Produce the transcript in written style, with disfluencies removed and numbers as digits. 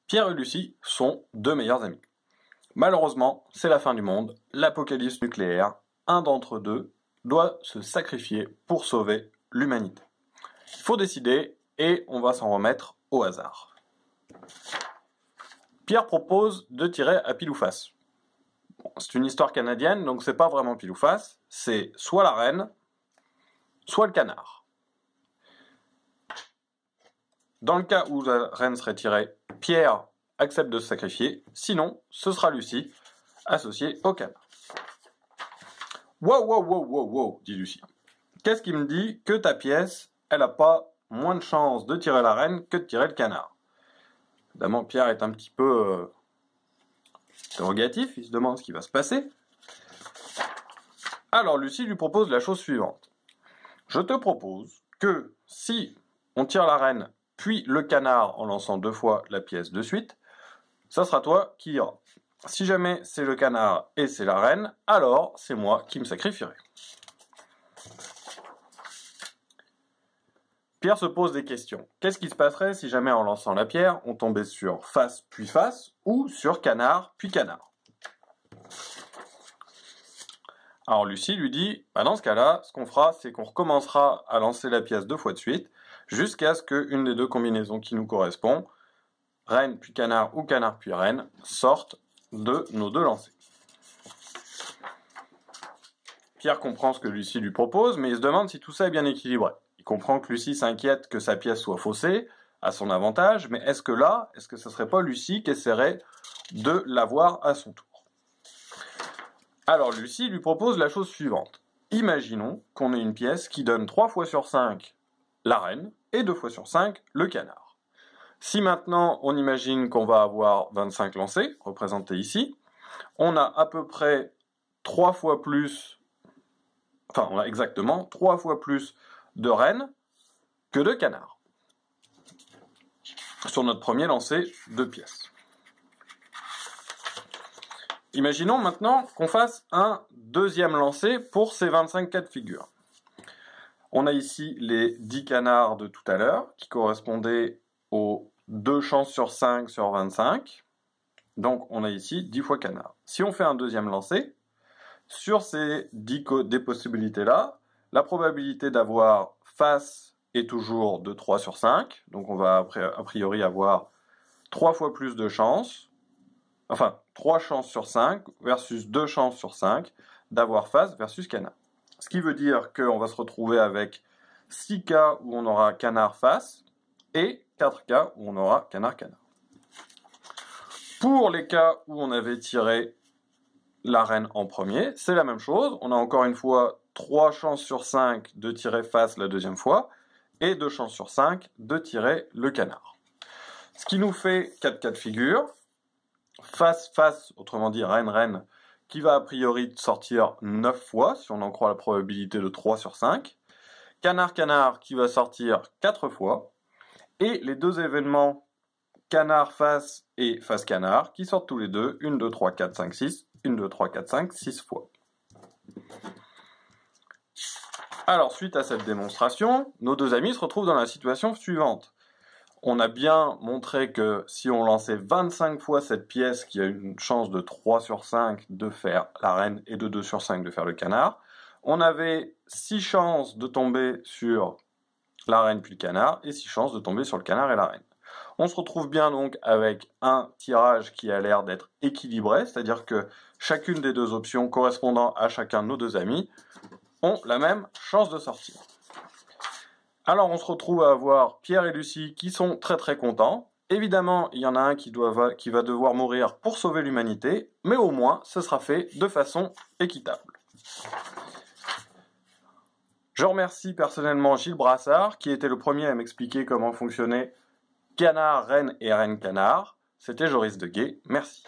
Pierre et Lucie sont deux meilleurs amis. Malheureusement, c'est la fin du monde, l'apocalypse nucléaire. Un d'entre deux doit se sacrifier pour sauver l'humanité. Il faut décider et on va s'en remettre au hasard. Pierre propose de tirer à pile ou face. Bon, c'est une histoire canadienne, donc c'est pas vraiment pile ou face. C'est soit la reine, soit le canard. Dans le cas où la reine serait tirée, Pierre accepte de se sacrifier. Sinon, ce sera Lucie, associée au canard. Wow, wow, wow, wow, wow, dit Lucie. Qu'est-ce qui me dit que ta pièce, elle n'a pas moins de chances de tirer la reine que de tirer le canard? Évidemment, Pierre est un petit peu interrogatif, il se demande ce qui va se passer. Alors Lucie lui propose la chose suivante. Je te propose que si on tire la reine puis le canard en lançant 2 fois la pièce de suite, ça sera toi qui ira. Si jamais c'est le canard et c'est la reine, alors c'est moi qui me sacrifierai. Pierre se pose des questions. Qu'est-ce qui se passerait si jamais en lançant la pierre, on tombait sur face puis face ou sur canard puis canard? Alors Lucie lui dit, dans ce cas-là, ce qu'on fera, c'est qu'on recommencera à lancer la pièce 2 fois de suite, jusqu'à ce qu'une des deux combinaisons qui nous correspond, reine puis canard ou canard puis reine, sortent de nos 2 lancers. Pierre comprend ce que Lucie lui propose, mais il se demande si tout ça est bien équilibré. Il comprend que Lucie s'inquiète que sa pièce soit faussée, à son avantage, mais est-ce que ce serait pas Lucie qui essaierait de l'avoir à son tour? Alors Lucie lui propose la chose suivante. Imaginons qu'on ait une pièce qui donne 3 fois sur 5 la reine et 2 fois sur 5 le canard. Si maintenant on imagine qu'on va avoir 25 lancers, représentés ici, on a à peu près 3 fois plus, on a exactement 3 fois plus de reines que de canards sur notre premier lancer de pièces. Imaginons maintenant qu'on fasse un deuxième lancer pour ces 25 cas de figure. On a ici les 10 canards de tout à l'heure qui correspondaient aux 2 chances sur 5 sur 25. Donc on a ici 10 fois canard. Si on fait un deuxième lancer, sur ces 10 des possibilités-là, la probabilité d'avoir face est toujours de 3 sur 5. Donc on va a priori avoir 3 fois plus de chances. 3 chances sur 5 versus 2 chances sur 5 d'avoir face versus canard. Ce qui veut dire qu'on va se retrouver avec 6 cas où on aura canard face et 4 cas où on aura canard-canard. Pour les cas où on avait tiré la reine en premier, c'est la même chose. On a encore une fois 3 chances sur 5 de tirer face la deuxième fois et 2 chances sur 5 de tirer le canard. Ce qui nous fait 4 cas de figure. Face, autrement dit reine, qui va a priori sortir 9 fois, si on en croit la probabilité de 3 sur 5. Canard, qui va sortir 4 fois. Et les deux événements canard face et face canard, qui sortent tous les deux 1, 2, 3, 4, 5, 6. 1, 2, 3, 4, 5, 6 fois. Alors, suite à cette démonstration, nos deux amis se retrouvent dans la situation suivante. On a bien montré que si on lançait 25 fois cette pièce qui a une chance de 3 sur 5 de faire la reine et de 2 sur 5 de faire le canard, on avait 6 chances de tomber sur la reine puis le canard et 6 chances de tomber sur le canard et la reine. On se retrouve bien donc avec un tirage qui a l'air d'être équilibré, c'est-à-dire que chacune des deux options correspondant à chacun de nos deux amis ont la même chance de sortir. Alors on se retrouve à avoir Pierre et Lucie qui sont très très contents. Évidemment, il y en a un qui va devoir mourir pour sauver l'humanité, mais au moins ce sera fait de façon équitable. Je remercie personnellement Gilles Brassard qui était le premier à m'expliquer comment fonctionnait canard, reine et reine canard. C'était Joris Deguet, merci.